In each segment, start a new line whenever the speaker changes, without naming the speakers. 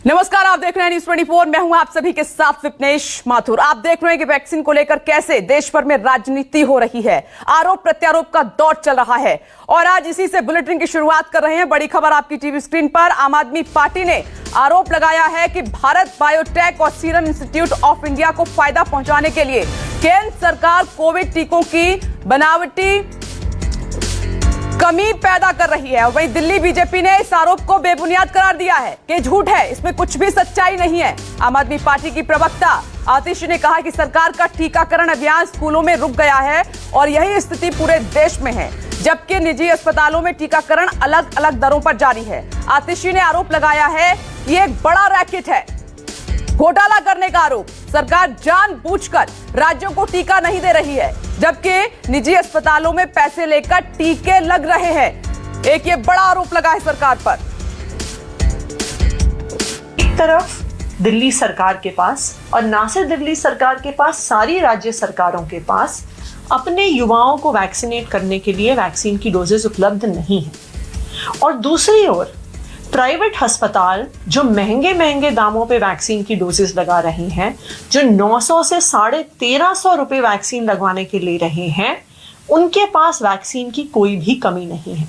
नमस्कार, आप देख रहे हैं न्यूज़ 24। मैं हूं आप सभी के साथ विपनेश माथुर। आप देख रहे हैं कि वैक्सीन को लेकर कैसे देश भर में राजनीति हो रही है, आरोप प्रत्यारोप का दौर चल रहा है और आज इसी से बुलेटिन की शुरुआत कर रहे हैं। बड़ी खबर आपकी टीवी स्क्रीन पर। आम आदमी पार्टी ने आरोप लगाया है कि भारत बायोटेक और सीरम इंस्टीट्यूट ऑफ इंडिया को फायदा पहुंचाने के लिए केंद्र सरकार कोविड टीकों की बनावटी कमी पैदा कर रही है। और वहीं दिल्ली बीजेपी ने इस आरोप को बेबुनियाद करार दिया है कि झूठ है, इसमें कुछ भी सच्चाई नहीं है। आम आदमी पार्टी की प्रवक्ता आतिशी ने कहा कि सरकार का टीकाकरण अभियान स्कूलों में रुक गया है और यही स्थिति पूरे देश में है, जबकि निजी अस्पतालों में टीकाकरण अलग अलग दरों पर जारी है। आतिशी ने आरोप लगाया है कि ये एक बड़ा रैकेट है, घोटाला करने का आरोप। सरकार जानबूझकर राज्यों को टीका नहीं दे रही है, जबकि निजी अस्पतालों में पैसे लेकर टीके लग रहे हैं। एक ये बड़ा आरोप लगा है सरकार पर।
एक तरफ दिल्ली सरकार के पास, और ना सिर्फ दिल्ली सरकार के पास, सारी राज्य सरकारों के पास अपने युवाओं को वैक्सीनेट करने के लिए वैक्सीन की डोजेस उपलब्ध नहीं है, और दूसरी ओर प्राइवेट अस्पताल जो महंगे महंगे दामों पे वैक्सीन की डोजेस लगा रहे हैं, जो 900 से 1350 रुपए वैक्सीन लगवाने के ले रहे हैं, उनके पास वैक्सीन की कोई भी कमी नहीं है।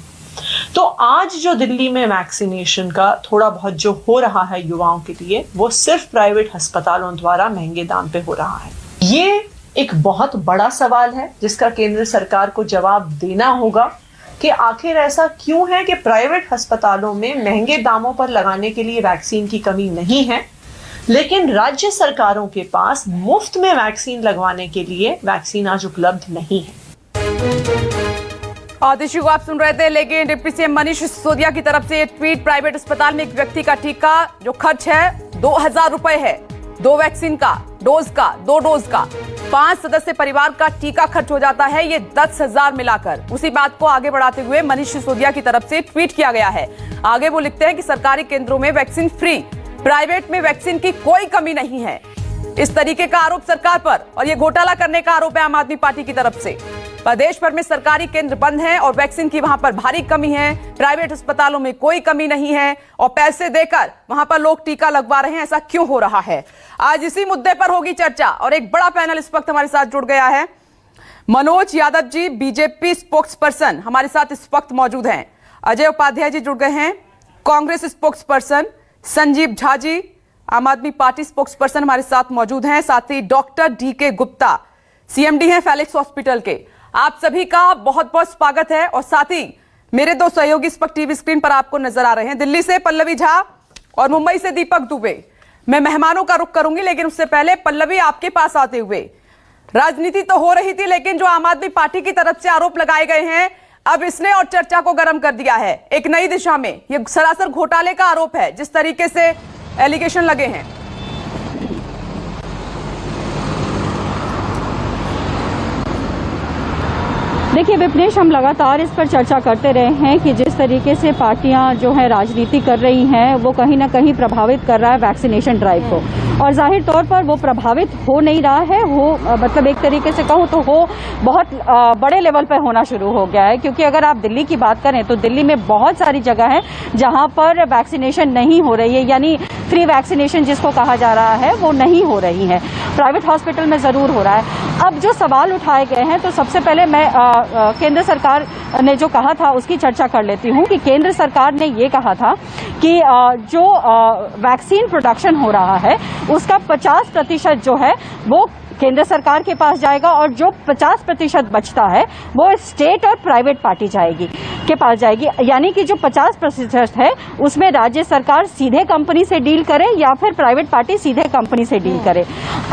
तो आज जो दिल्ली में वैक्सीनेशन का थोड़ा बहुत जो हो रहा है युवाओं के लिए, वो सिर्फ प्राइवेट अस्पतालों द्वारा महंगे दाम पे हो रहा है। ये एक बहुत बड़ा सवाल है जिसका केंद्र सरकार को जवाब देना होगा कि आखिर ऐसा क्यों है कि प्राइवेट अस्पतालों में महंगे दामों पर लगाने के लिए वैक्सीन की कमी नहीं है, लेकिन राज्य सरकारों के पास मुफ्त में वैक्सीन लगवाने के लिए वैक्सीन आज उपलब्ध नहीं है।
आतिशी को आप सुन रहे थे, लेकिन डिप्टी सीएम मनीष सिसोदिया की तरफ से ट्वीट। प्राइवेट अस्पताल में एक व्यक्ति का टीका जो खर्च है 2000 रुपए है, 2 वैक्सीन का, 2 डोज का। 5 सदस्य परिवार का टीका खर्च हो जाता है ये 10,000 मिलाकर। उसी बात को आगे बढ़ाते हुए मनीष सिसोदिया की तरफ से ट्वीट किया गया है। आगे वो लिखते हैं कि सरकारी केंद्रों में वैक्सीन फ्री, प्राइवेट में वैक्सीन की कोई कमी नहीं है। इस तरीके का आरोप सरकार पर, और ये घोटाला करने का आरोप है आम आदमी पार्टी की तरफ से। प्रदेश भर में सरकारी केंद्र बंद हैं और वैक्सीन की वहां पर भारी कमी है, प्राइवेट अस्पतालों में कोई कमी नहीं है और पैसे देकर वहां पर लोग टीका लगवा रहे हैं। ऐसा क्यों हो रहा है, आज इसी मुद्दे पर होगी चर्चा। और एक बड़ा पैनल इस वक्त हमारे साथ जुड़ गया है। Manoj Yadav ji, BJP spokes person, हमारे साथ इस वक्त मौजूद हैं। अजय उपाध्याय जी जुड़ गए हैं, कांग्रेस स्पोक्स पर्सन। संजीव झा जी, आम आदमी पार्टी स्पोक्स पर्सन, हमारे साथ मौजूद हैं। साथ ही डॉक्टर DK गुप्ता, CMD हैं फेलिक्स हॉस्पिटल के। आप सभी का बहुत बहुत स्वागत है। और साथ ही मेरे 2 सहयोगी इस वक्त टीवी स्क्रीन पर आपको नजर आ रहे हैं। दिल्ली से पल्लवी झा और मुंबई से दीपक दुबे। मैं मेहमानों का रुख करूंगी, लेकिन उससे पहले पल्लवी, आपके पास आते हुए, राजनीति तो हो रही थी, लेकिन जो आम आदमी पार्टी की तरफ से आरोप लगाए गए हैं, अब इसने और चर्चा को गर्म कर दिया है एक नई दिशा में। यह सरासर घोटाले का आरोप है, जिस तरीके से एलिगेशन लगे हैं।
देखिए विपनेश, हम लगातार इस पर चर्चा करते रहे हैं कि जिस तरीके से पार्टियां जो है राजनीति कर रही हैं, वो कहीं ना कहीं प्रभावित कर रहा है वैक्सीनेशन ड्राइव को, और जाहिर तौर पर वो प्रभावित हो नहीं रहा है। वो मतलब एक तरीके से कहूँ तो वो बहुत बड़े लेवल पर होना शुरू हो गया है, क्योंकि अगर आप दिल्ली की बात करें तो दिल्ली में बहुत सारी जगह है जहां पर वैक्सीनेशन नहीं हो रही है, यानी फ्री वैक्सीनेशन जिसको कहा जा रहा है वो नहीं हो रही है। प्राइवेट हॉस्पिटल में जरूर हो रहा है। अब जो सवाल उठाए गए हैं, तो सबसे पहले मैं केंद्र सरकार ने जो कहा था उसकी चर्चा कर लेती हूं कि केंद्र सरकार ने ये कहा था कि जो वैक्सीन प्रोडक्शन हो रहा है उसका 50% जो है वो केंद्र सरकार के पास जाएगा, और जो 50% बचता है वो स्टेट और प्राइवेट पार्टी के पास जाएगी। यानी कि जो 50% है उसमें राज्य सरकार सीधे कंपनी से डील करे या फिर प्राइवेट पार्टी सीधे कंपनी से डील करे।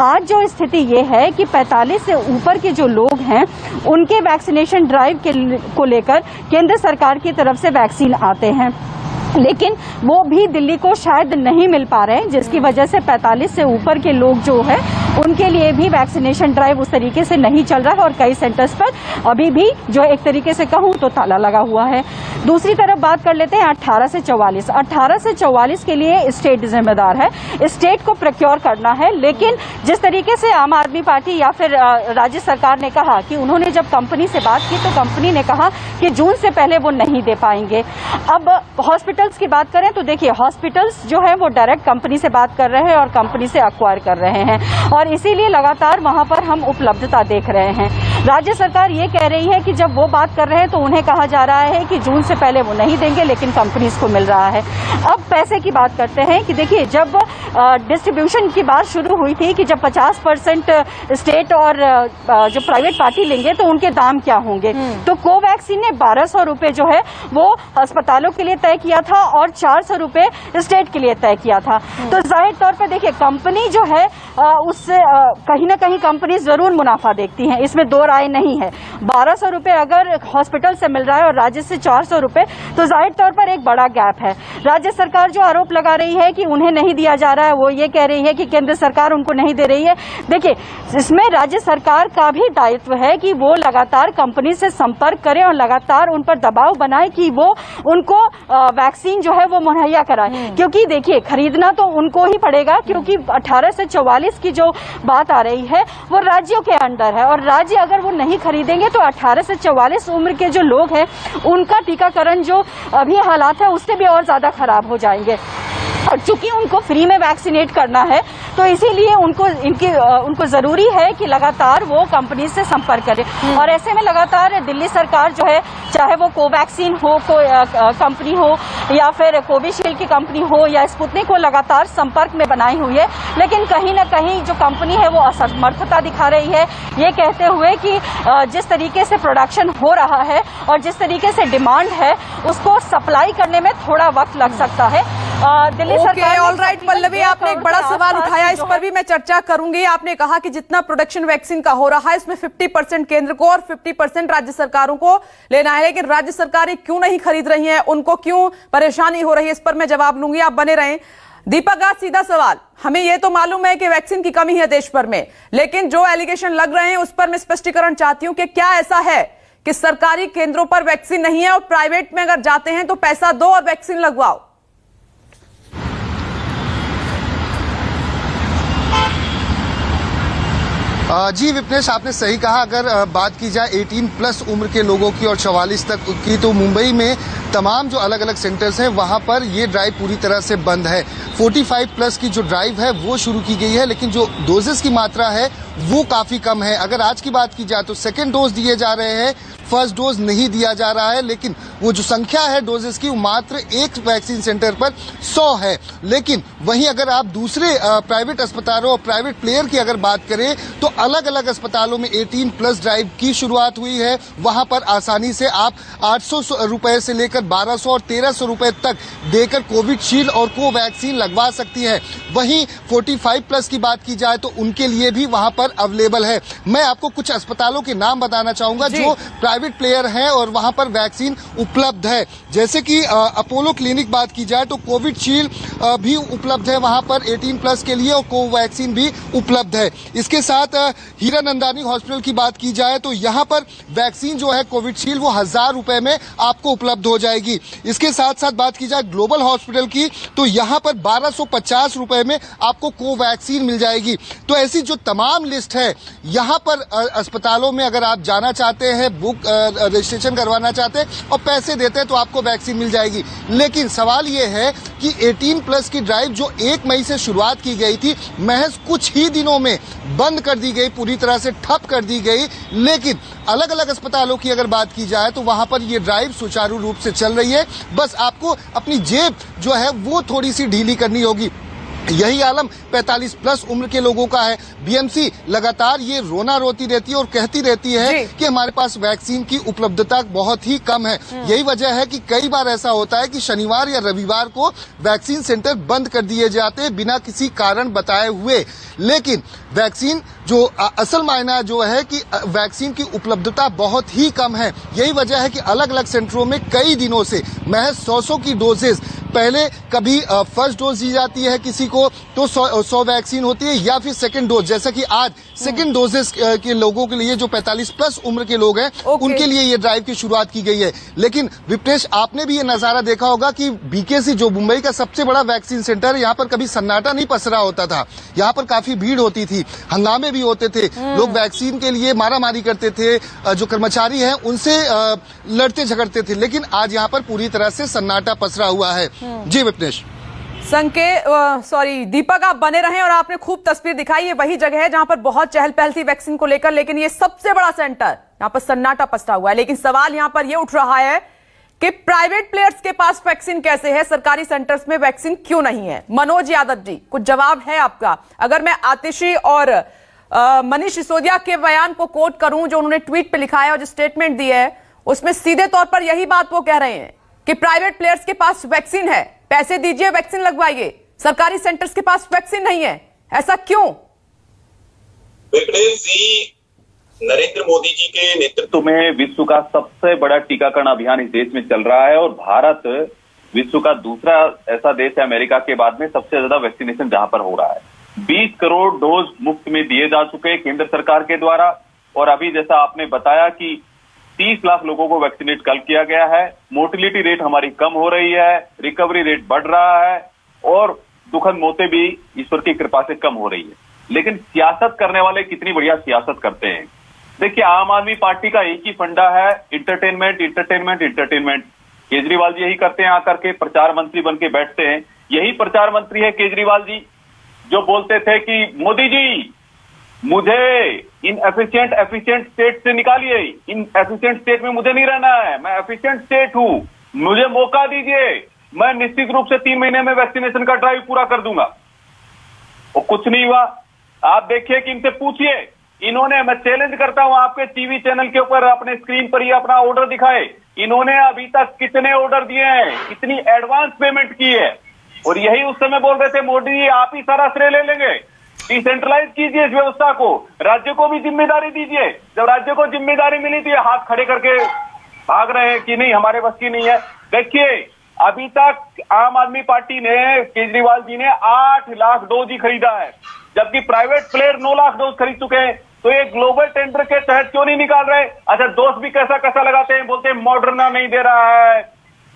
आज जो स्थिति ये है कि 45 से ऊपर के जो लोग हैं उनके वैक्सीनेशन ड्राइव को लेकर केंद्र सरकार की तरफ से वैक्सीन आते हैं, लेकिन वो भी दिल्ली को शायद नहीं मिल पा रहे हैं, जिसकी वजह से 45 से ऊपर के लोग जो है उनके लिए भी वैक्सीनेशन ड्राइव उस तरीके से नहीं चल रहा है, और कई सेंटर्स पर अभी भी जो एक तरीके से कहूँ तो ताला लगा हुआ है। दूसरी तरफ बात कर लेते हैं 18 से 44। 18 से 44 के लिए स्टेट जिम्मेदार है, स्टेट को प्रोक्योर करना है। लेकिन जिस तरीके से आम आदमी पार्टी या फिर राज्य सरकार ने कहा कि उन्होंने जब कंपनी से बात की तो कंपनी ने कहा कि जून से पहले वो नहीं दे पाएंगे। अब हॉस्पिटल्स की बात करें तो देखिए, हॉस्पिटल्स जो है वो डायरेक्ट कंपनी से बात कर रहे हैं और कंपनी से एक्वायर कर रहे हैं, और इसीलिए लगातार वहां पर हम उपलब्धता देख रहे हैं। राज्य सरकार ये कह रही है कि जब वो बात कर रहे हैं तो उन्हें कहा जा रहा है कि जून से पहले वो नहीं देंगे, लेकिन कंपनीज को मिल रहा है। अब पैसे की बात करते हैं कि देखिए, जब डिस्ट्रीब्यूशन की बात शुरू हुई थी कि जब 50% स्टेट और जो प्राइवेट पार्टी लेंगे तो उनके दाम क्या होंगे, तो कोवैक्सीन ने 1200 रुपए जो है वो अस्पतालों के लिए तय किया था और 400 रुपए स्टेट के लिए तय किया था। तो जाहिर तौर पर देखिए, कंपनी जो है उससे कहीं ना कहीं कंपनी जरूर मुनाफा देखती है, इसमें दो राय नहीं है। 1200 रुपए अगर हॉस्पिटल से मिल रहा है और राज्य से 400 रुपए, तो जाहिर तौर पर एक बड़ा गैप है। राज्य सरकार जो आरोप लगा रही है कि उन्हें नहीं दिया जा रहा है, वो ये कह रही है कि केंद्र सरकार उनको नहीं दे रही है। देखिए, इसमें राज्य सरकार का भी दायित्व है कि वो लगातार कंपनी से संपर्क करे और लगातार उन पर दबाव बनाए कि वो उनको वैक्सीन जो है वो मुहैया कराए, क्योंकि देखिए, खरीदना तो उनको ही पड़ेगा, क्योंकि 18 से 44 की जो बात आ रही है वो राज्यों के अंडर है, और राज्य अगर वो नहीं खरीदेंगे तो 18 से 44 उम्र के जो लोग हैं उनका टीकाकरण जो अभी हालात है उससे भी और ज्यादा खराब हो जाएंगे। और चूंकि उनको फ्री में वैक्सीनेट करना है तो इसीलिए उनको जरूरी है कि लगातार वो कंपनी से संपर्क करें। और ऐसे में लगातार दिल्ली सरकार जो है, चाहे वो कोवैक्सीन हो कंपनी हो या फिर कोविशील्ड की कंपनी हो या स्पुतनिक हो, लगातार संपर्क में बनाई हुई है। लेकिन कहीं ना कहीं जो कंपनी है वो असमर्थता दिखा रही है, ये कहते हुए कि जिस तरीके से प्रोडक्शन हो रहा है और जिस तरीके से डिमांड है उसको सप्लाई करने में थोड़ा वक्त लग सकता है। दिल्ली सरकार
ऑल राइट पल्लवी, आपने एक बड़ा सवाल उठाया, इस पर भी मैं चर्चा करूंगी। आपने कहा कि जितना प्रोडक्शन वैक्सीन का हो रहा है इसमें 50% केंद्र को और 50% राज्य सरकारों को लेना है, लेकिन राज्य सरकारें क्यों नहीं खरीद रही हैं, उनको क्यों परेशानी हो रही है, इस पर मैं जवाब लूंगी, आप बने रहें। दीपक, आज सीधा सवाल, हमें यह तो मालूम है कि वैक्सीन की कमी है देश भर में, लेकिन जो एलिगेशन लग रहे हैं उस पर मैं स्पष्टीकरण चाहती हूं कि क्या ऐसा है कि सरकारी केंद्रों पर वैक्सीन नहीं है और प्राइवेट में अगर जाते हैं तो पैसा दो और वैक्सीन लगवाओ?
जी विपनेश, आपने सही कहा। अगर बात की जाए 18+ उम्र के लोगों की और 44 तक की, तो मुंबई में तमाम जो अलग अलग सेंटर्स हैं वहां पर ये ड्राइव पूरी तरह से बंद है। 45+ की जो ड्राइव है वो शुरू की गई है, लेकिन जो डोजेस की मात्रा है वो काफी कम है। अगर आज की बात की जाए तो सेकेंड डोज दिए जा रहे हैं, फर्स्ट डोज नहीं दिया जा रहा है, लेकिन वो जो संख्या है डोजेस की वो मात्र एक वैक्सीन सेंटर पर 100 है। लेकिन वहीं अगर आप दूसरे प्राइवेट अस्पतालों और प्राइवेट प्लेयर की अगर बात करें तो अलग अलग अस्पतालों में 18+ ड्राइव की शुरुआत हुई है। वहां पर आसानी से आप 800 रुपए से लेकर 1200 और 1300 रुपए तक देकर कोविशील्ड और कोवैक्सीन लगवा सकती है। वहीं 45+ की बात की जाए तो उनके लिए भी वहां पर अवेलेबल है। मैं आपको कुछ अस्पतालों के नाम बताना चाहूंगा जो प्राइवेट प्लेयर हैं और वहां पर वैक्सीन उपलब्ध है। जैसे कि अपोलो क्लिनिक बात की जाए तो कोविशील्ड भी उपलब्ध है वहां पर 18+ के लिए और कोवैक्सीन भी उपलब्ध है। इसके साथ हीरानंदानी हॉस्पिटल की बात की जाए तो यहां पर वैक्सीन जो है कोविशील्ड वो 1000 रुपए में आपको उपलब्ध हो जाएगी। इसके साथ साथ बात की जाए ग्लोबल हॉस्पिटल की तो यहां पर 1250 रुपए में आपको कोवैक्सीन मिल जाएगी। तो ऐसी जो तमाम लिस्ट है यहां पर अस्पतालों में अगर आप जाना चाहते हैं, बुक रजिस्ट्रेशन करवाना चाहते हैं और पैसे देते हैं तो आपको वैक्सीन मिल जाएगी। लेकिन सवाल यह है कि 18+ की ड्राइव जो 1 मई से शुरुआत की गई थी महज कुछ ही दिनों में बंद कर दी गई, पूरी तरह से ठप कर दी गई। लेकिन अलग अलग अस्पतालों की अगर बात की जाए तो वहां पर यह ड्राइव सुचारू रूप से चल रही है। बस आपको अपनी जेब जो है वो थोड़ी सी ढीली करनी होगी। यही आलम 45+ उम्र के लोगों का है। बीएमसी लगातार ये रोना रोती रहती है और कहती रहती है कि हमारे पास वैक्सीन की उपलब्धता बहुत ही कम है। यही वजह है कि कई बार ऐसा होता है कि शनिवार या रविवार को वैक्सीन सेंटर बंद कर दिए जाते हैं बिना किसी कारण बताए हुए। लेकिन वैक्सीन जो असल मायना जो है कि वैक्सीन की उपलब्धता बहुत ही कम है। यही वजह है कि अलग अलग सेंटरों में कई दिनों से महज 100 की डोजेस पहले कभी फर्स्ट डोज दी जाती है किसी को तो 100 वैक्सीन होती है, या फिर सेकंड डोज, जैसा कि आज सेकंड डोजेस के लोगों के लिए जो 45 प्लस उम्र के लोग हैं उनके लिए ये ड्राइव की शुरुआत की गई है। लेकिन विपनेश, आपने भी ये नजारा देखा होगा कि बीकेसी जो मुंबई का सबसे बड़ा वैक्सीन सेंटर है, यहाँ पर कभी सन्नाटा नहीं पसरा होता था। यहाँ पर काफी भीड़ होती थी, हंगामे भी होते थे, लोग वैक्सीन के लिए मारामारी करते थे, जो कर्मचारी हैं उनसे लड़ते झगड़ते थे। लेकिन आज यहाँ पर पूरी तरह से सन्नाटा पसरा हुआ है। जी विपनेश।
दीपक, आप बने रहें और आपने खूब तस्वीर दिखाई है, वही जगह है जहां पर बहुत चहल पहल थी वैक्सीन को लेकर, लेकिन ये सबसे बड़ा सेंटर यहां पर सन्नाटा पसरा हुआ है। लेकिन सवाल यहां पर ये उठ रहा है कि प्राइवेट प्लेयर्स के पास वैक्सीन कैसे है, सरकारी सेंटर्स में वैक्सीन क्यों नहीं है? मनोज यादव जी, कुछ जवाब है आपका? अगर मैं आतिशी और मनीष सिसोदिया के बयान को कोट करूं, जो उन्होंने ट्वीट पे लिखा है और जो स्टेटमेंट दी है, उसमें सीधे तौर पर यही बात वो कह रहे हैं कि प्राइवेट प्लेयर्स के पास वैक्सीन है, पैसे दीजिए वैक्सीन लगवाइए, सरकारी सेंटर्स के पास वैक्सीन नहीं है। ऐसा क्यों?
विपनेश जी, नरेंद्र मोदी जी के नेतृत्व में विश्व का सबसे बड़ा टीकाकरण अभियान इस देश में चल रहा है और भारत विश्व का दूसरा ऐसा देश है अमेरिका के बाद में सबसे ज्यादा वैक्सीनेशन जहां पर हो रहा है। 20 करोड़ डोज मुफ्त में दिए जा चुके हैं केंद्र सरकार के द्वारा, और अभी जैसा आपने बताया कि 30 लाख लोगों को वैक्सीनेट कल किया गया है। मोर्टिलिटी रेट हमारी कम हो रही है, रिकवरी रेट बढ़ रहा है और दुखद मौतें भी ईश्वर की कृपा से कम हो रही है। लेकिन सियासत करने वाले कितनी बढ़िया सियासत करते हैं। देखिए, आम आदमी पार्टी का एक ही फंडा है, entertainment entertainment entertainment. Kejriwal ji यही करते हैं, आकर के प्रचार मंत्री बन के बैठते हैं। यही प्रचार मंत्री है केजरीवाल जी, जो बोलते थे कि मोदी जी मुझे इन एफिशिएंट स्टेट से निकालिए, इन एफिशिएंट स्टेट में मुझे नहीं रहना है, मैं एफिशिएंट स्टेट हूं, मुझे मौका दीजिए, मैं निश्चित रूप से 3 महीने में वैक्सीनेशन का ड्राइव पूरा कर दूंगा। और कुछ नहीं हुआ। आप देखिए कि इनसे पूछिए, इन्होंने, मैं चैलेंज करता हूं आपके टीवी चैनल के ऊपर अपने स्क्रीन पर ये अपना ऑर्डर दिखाए, इन्होंने अभी तक कितने ऑर्डर दिए हैं, कितनी एडवांस पेमेंट की है। और यही उस समय बोल रहे थे मोदी जी आप ही सारा श्रेय ले लेंगे, डिसेंट्रलाइज कीजिए इस व्यवस्था को, राज्य को भी जिम्मेदारी दीजिए। जब राज्य को जिम्मेदारी मिली थी, हाथ खड़े करके भाग रहे हैं कि नहीं हमारे बस की नहीं है। देखिए, अभी तक आम आदमी पार्टी ने, केजरीवाल जी ने 8 लाख डोज ही खरीदा है, जबकि प्राइवेट प्लेयर 9 लाख डोज खरीद चुके हैं। तो ये ग्लोबल टेंडर के तहत क्यों नहीं निकाल रहे? अच्छा, दोस्त भी कैसा कैसा लगाते हैं, बोलते हैं मॉडर्ना नहीं दे रहा है,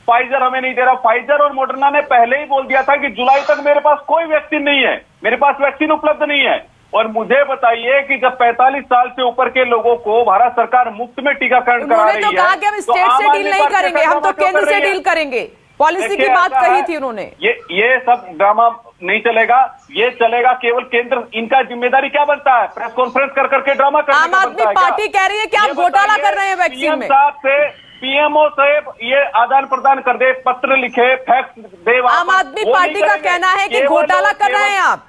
फाइजर हमें नहीं दे रहा। फाइजर और मॉडर्ना ने पहले ही बोल दिया था कि जुलाई तक मेरे पास कोई वैक्सीन नहीं है, मेरे पास वैक्सीन उपलब्ध नहीं है। और मुझे बताइए कि जब 45 साल से ऊपर के लोगों को भारत सरकार मुफ्त में टीकाकरण करा रही है,
उन्होंने तो कहा कि हम स्टेट से डील नहीं करेंगे, हम तो केंद्र से डील करेंगे, पॉलिसी की बात कही थी उन्होंने।
ये सब ड्रामा नहीं चलेगा, ये चलेगा केवल केंद्र। इनका जिम्मेदारी क्या बनता है? प्रेस कॉन्फ्रेंस कर करके ड्रामा करने का बनता है।
आम आदमी पार्टी कह रही है कि आप घोटाला कर रहे हैं वैक्सीन में।
पीएमओ से ये आदान प्रदान कर दे, पत्र लिखे, फैक्स दे।
आम आदमी पार्टी का कहना है कि घोटाला कर रहे हैं आप।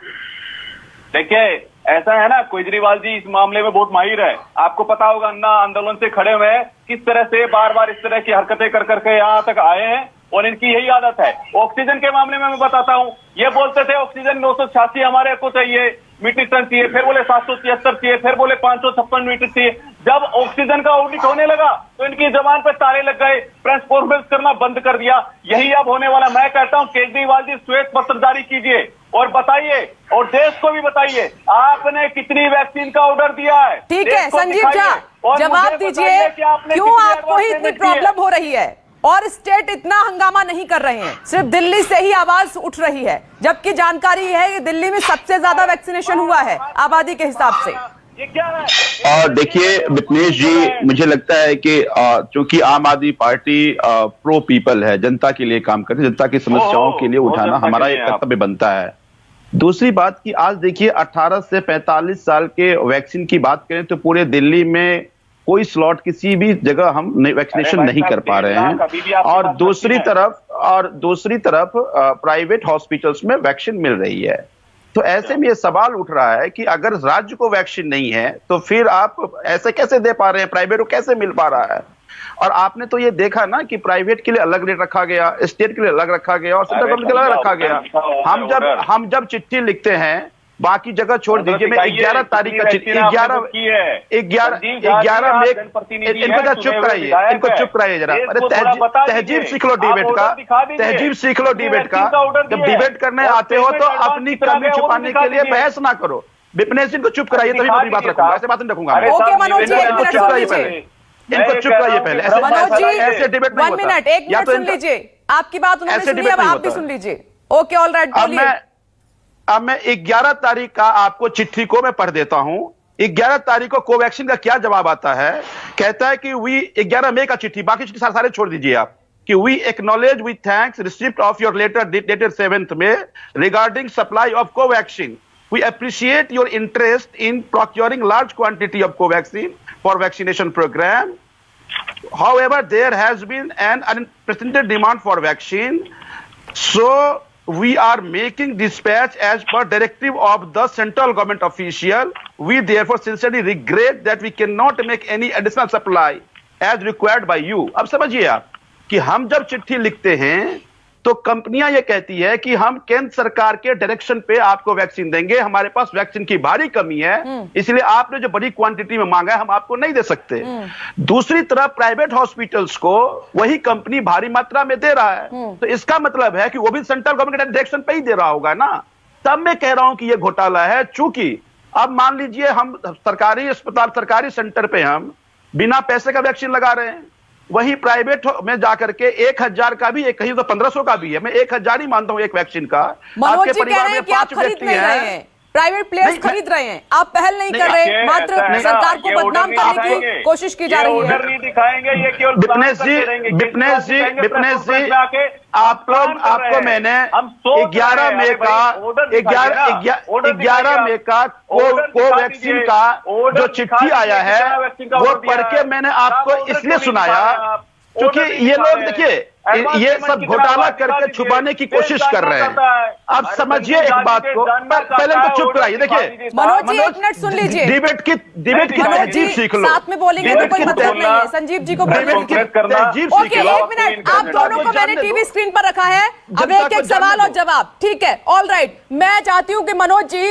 देखिए, ऐसा है ना, केजरीवाल जी इस मामले में बहुत माहिर है। आपको पता होगा, अन्ना आंदोलन से खड़े हुए किस तरह से बार बार इस तरह की हरकतें कर करके यहाँ तक आए हैं, और इनकी यही आदत है। ऑक्सीजन के मामले में मैं बताता हूँ, ये बोलते थे ऑक्सीजन 986 हमारे को चाहिए, मीट्रिक टन चाहिए, फिर बोले 773 चाहिए, फिर बोले 556 मीट्रिक चाहिए। जब ऑक्सीजन का ऑडिट होने लगा तो इनकी जबान पर ताले लग गए, प्रेस कॉन्फ्रेंस करना बंद कर दिया। यही अब होने वाला। मैं कहता हूं केजरीवाल जी श्वेत पत्र जारी कीजिए और बताइए, और देश को भी बताइए आपने कितनी वैक्सीन का ऑर्डर दिया है।
ठीक है संजीव झा, जवाब दीजिए, क्यों आपको ही इतनी प्रॉब्लम हो रही है और स्टेट इतना हंगामा नहीं कर रहे हैं? सिर्फ दिल्ली से ही आवाज उठ रही है, जबकि जानकारी है कि दिल्ली में सबसे ज्यादा वैक्सीनेशन हुआ है आबादी के हिसाब से।
और देखिए विपनेश जी, मुझे लगता है कि चूंकि आम आदमी पार्टी प्रो पीपल है, जनता के लिए काम करती है, जनता की समस्याओं के लिए उठाना हमारा एक कर्तव्य बनता है। दूसरी बात कि आज देखिए 18 से 45 साल के वैक्सीन की बात करें तो पूरे दिल्ली में कोई स्लॉट किसी भी जगह हम वैक्सीनेशन नहीं कर पा रहे हैं। और दूसरी तरफ प्राइवेट हॉस्पिटल्स में वैक्सीन मिल रही है। तो ऐसे में ये सवाल उठ रहा है कि अगर राज्य को वैक्सीन नहीं है तो फिर आप ऐसे कैसे दे पा रहे हैं, प्राइवेट को कैसे मिल पा रहा है? और आपने तो ये देखा ना कि प्राइवेट के लिए अलग रेट रखा गया, स्टेट के लिए अलग रखा गया और सेंट्रल गवर्नमेंट के लिए अलग रखा गया। हम जब चिट्ठी लिखते हैं बाकी जगह छोड़ दीजिए। मैं 11 तारीख का 11 मई, इनको चुप कराइए, इनको चुप कराइए जरा। अरे तहजीब सीख लो डिबेट का, तहजीब सीख लो डिबेट का। जब डिबेट करने आते हो तो अपनी कमी छुपाने के लिए बहस ना करो। विपनेश सिंह को चुप कराइए, तभी मैं बात रखूंगा, ऐसे बात नहीं रखूंगा।
ओके मनोज जी,
इनको चुप कराइए पहले, इनको चुप कराइए पहले। ऐसे डिबेट नहीं होता।
1 मिनट सुन लीजिए, आपकी बात उन्होंने सुनी, अब आप भी सुन लीजिए। ओके, ऑल राइट, बोलिए।
अब मैं 11 तारीख का आपको चिट्ठी को मैं पढ़ देता हूं। 11 तारीख को कोवैक्सीन का क्या जवाब आता है, कहता है कि 11 मई का चिट्ठी, बाकी चिट्ठी सारे छोड़ दीजिए आप, कि we acknowledge with thanks receipt of your letter dated 7th May regarding supply of Covaxin. We appreciate your interest in procuring large quantity of Covaxin for vaccination programme. However, there has been an unprecedented demand for vaccine, so we are making dispatch as per directive of the central government official. We therefore sincerely regret that we cannot make any additional supply as required by you. अब समझिए आप कि हम जब चिट्ठी लिखते हैं तो कंपनियां ये कहती है कि हम केंद्र सरकार के डायरेक्शन पे आपको वैक्सीन देंगे, हमारे पास वैक्सीन की भारी कमी है, इसलिए आपने जो बड़ी क्वांटिटी में मांगा है हम आपको नहीं दे सकते। दूसरी तरफ प्राइवेट हॉस्पिटल्स को वही कंपनी भारी मात्रा में दे रहा है, तो इसका मतलब है कि वो भी सेंट्रल गवर्नमेंट के डायरेक्शन पे ही दे रहा होगा ना। तब मैं कह रहा हूं कि ये घोटाला है। चूंकि अब मान लीजिए हम सरकारी अस्पताल, सरकारी सेंटर पे हम बिना पैसे का वैक्सीन लगा रहे हैं, वही प्राइवेट में जाकर के 1000 का भी, कहीं तो 1500 का भी है, मैं 1000 ही मानता हूं एक वैक्सीन का।
मनोज जी कह रहे हैं कि आप खरीद नहीं रहे हैं, प्राइवेट प्लेयर्स खरीद रहे हैं, आप पहल नहीं कर रहे, मात्र सरकार को बदनाम करने की कोशिश की जा रही है।
नहीं दिखाएंगे, ये केवल
विपनेश जी, आपको मैंने 11 मई का कोवैक्सीन का जो चिट्ठी आया है वो पढ़ के मैंने आपको इसलिए सुनाया क्योंकि ये लोग देखिए ये सब घोटाला करके छुपाने की कोशिश कर रहे हैं। अब समझिए एक बात को, पहले तो चुप कराइए। देखिए
मनोज जी, 1 मिनट सुन लीजिए,
डिबेट की तहजीब सीख लो।
साथ में बोलेंगे तो कोई मतलब नहीं है। संजीव जी को
तहजीब सीख लो।
ओके, 1 मिनट, आप दोनों को मैंने टीवी स्क्रीन पर रखा है, अब एक सवाल और जवाब, ठीक है? ऑल राइट, मैं चाहती हूँ कि मनोज जी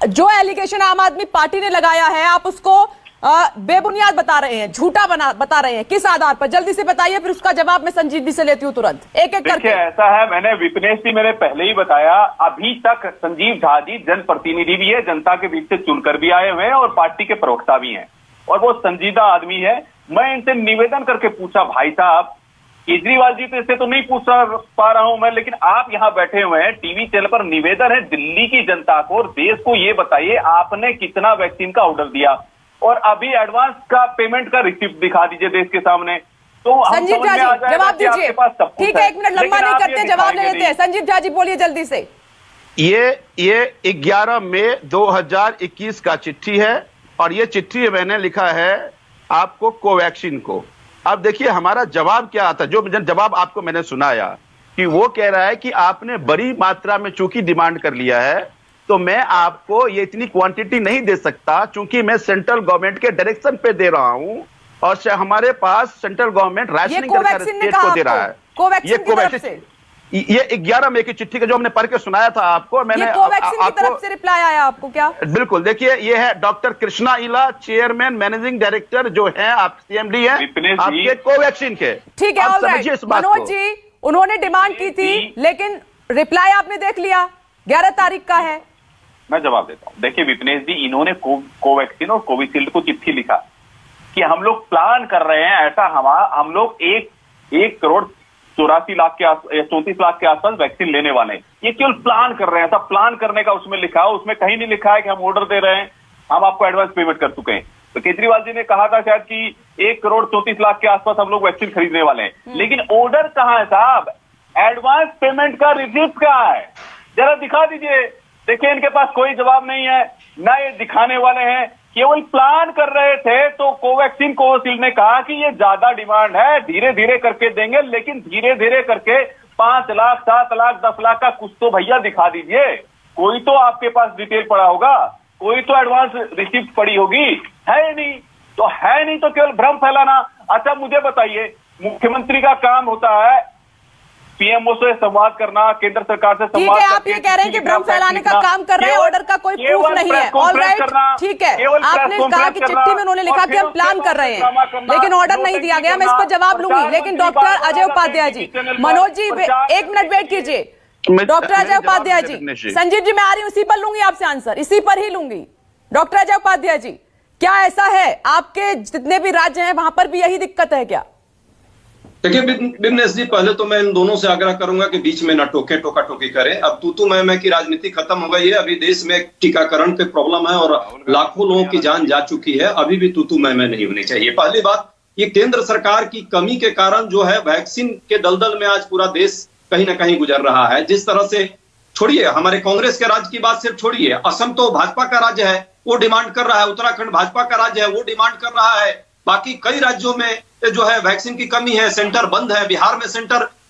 जो एलिगेशन आम आदमी पार्टी ने लगाया है आप उसको बेबुनियाद बता रहे हैं, झूठा बता रहे हैं, किस आधार पर? जल्दी से बताइए, फिर उसका जवाब मैं संजीव जी से लेती हूँ तुरंत, एक एक करके।
ऐसा है, मैंने विपनेश जी मैंने पहले ही बताया, अभी तक संजीव झा जी जनप्रतिनिधि भी है, जनता के बीच से चुनकर भी आए हुए हैं और पार्टी के प्रवक्ता भी हैं और वो संजीदा आदमी है। मैं इनसे निवेदन करके पूछा, भाई साहब केजरीवाल जी तो इससे तो नहीं पूछ पा रहा हूं मैं, लेकिन आप यहाँ बैठे हुए हैं, टीवी चैनल पर निवेदन है दिल्ली की जनता को और देश को, ये बताइए आपने कितना वैक्सीन का ऑर्डर दिया और अभी एडवांस का पेमेंट का रिसिप्ट दिखा दीजिए देश के सामने। तो
संजीव झा जी जवाब दीजिए, ठीक है? 1 मिनट लंबा नहीं करते, जवाब ले लेते हैं। संजीव झा जी बोलिए जल्दी से।
ये 11 मई 2021 का चिट्ठी है और ये चिट्ठी मैंने लिखा है आपको कोवैक्सीन को। अब देखिए हमारा जवाब क्या आता है, जो जवाब आपको मैंने सुनाया कि वो कह रहा है कि आपने बड़ी मात्रा में चूंकि डिमांड कर लिया है तो मैं आपको ये इतनी क्वांटिटी नहीं दे सकता, चूंकि मैं सेंट्रल गवर्नमेंट के डायरेक्शन पे दे रहा हूं और हमारे पास सेंट्रल गवर्नमेंट राशनिंग करके स्टेट को दे रहा है। ये कोवैक्सीन, ये 11 मई की चिट्ठी का जो हमने पढ़ के सुनाया था आपको, मैंने
कोवैक्सीन की तरफ से रिप्लाई आया आपको क्या? बिल्कुल,
देखिए ये है डॉक्टर कृष्णा इला, चेयरमैन मैनेजिंग डायरेक्टर जो है आप CMD है आपके कोवैक्सीन के।
ठीक है, समझिए इस बात को। मनोज जी उन्होंने डिमांड की थी लेकिन रिप्लाई आपने देख लिया, 11 तारीख का है।
मैं जवाब देता हूं। देखिए विपनेश जी, इन्होंने कोवैक्सीन और कोविशील्ड को चिट्ठी लिखा कि हम लोग प्लान कर रहे हैं ऐसा, हम लोग 1 करोड़ 34 लाख के 34 लाख के आसपास वैक्सीन लेने वाले हैं। ये केवल प्लान कर रहे हैं, ऐसा प्लान करने का उसमें लिखा है, उसमें कहीं नहीं लिखा है कि हम ऑर्डर दे रहे हैं, हम आपको एडवांस पेमेंट कर चुके हैं। तो केजरीवाल जी ने कहा था शायद कि 1 करोड़ 34 लाख के आसपास हम लोग वैक्सीन खरीदने वाले हैं, लेकिन ऑर्डर कहां है साहब? एडवांस पेमेंट का रिसिप्ट कहां है? जरा दिखा दीजिए। देखिए इनके पास कोई जवाब नहीं है, ना ये दिखाने वाले हैं, केवल प्लान कर रहे थे। तो कोवैक्सीन कोविशील्ड ने कहा कि ये ज्यादा डिमांड है, धीरे धीरे करके देंगे, लेकिन धीरे धीरे करके 5 लाख 7 लाख 10 लाख का कुछ तो भैया दिखा दीजिए। कोई तो आपके पास डिटेल पड़ा होगा, कोई तो एडवांस रिसिप्ट पड़ी होगी, है नहीं तो केवल भ्रम फैलाना। अच्छा मुझे बताइए, मुख्यमंत्री का काम होता है पीएमओ से संवाद करना, केंद्र सरकार से
ठीक
संवाद
है, आप ये कह रहे हैं कि भ्रम फैलाने का काम कर रहे हैं, ऑर्डर का कोई प्रूफ नहीं है। ऑलराइट, ठीक है, आपने कहा कि चिट्ठी में उन्होंने लिखा कि हम प्लान कर रहे हैं, लेकिन ऑर्डर नहीं दिया गया। मैं इस पर जवाब लूंगी, लेकिन डॉक्टर अजय उपाध्याय जी, मनोज जी, एक मिनट वेट कीजिए। डॉक्टर अजय उपाध्याय जी, संजीव जी, मैं आ रही हूँ, इसी पर लूंगी आपसे आंसर, इसी पर ही लूंगी। डॉक्टर अजय उपाध्याय जी, क्या ऐसा है आपके जितने भी राज्य हैं वहां पर भी यही दिक्कत है क्या?
देखिए बिमनेश जी, पहले तो मैं इन दोनों से आग्रह करूंगा कि बीच में ना टोके, टोका टोकी करें। अब तू मैं की राजनीति खत्म हो गई है। अभी देश में टीकाकरण पे प्रॉब्लम है और लाखों लोगों की जान जा चुकी है। अभी भी तू मैं नहीं होनी चाहिए। पहली बात, ये केंद्र सरकार की कमी के कारण जो है वैक्सीन के दलदल में आज पूरा देश कहीं ना कहीं गुजर रहा है। जिस तरह से, छोड़िए हमारे कांग्रेस के राज्य की बात, सिर्फ छोड़िए, असम तो भाजपा का राज्य है, वो डिमांड कर रहा है। उत्तराखंड भाजपा का राज्य है, वो डिमांड कर रहा है। बाकी कई राज्यों में जो है वैक्सीन की कमी है, सेंटर बंद है। बिहार में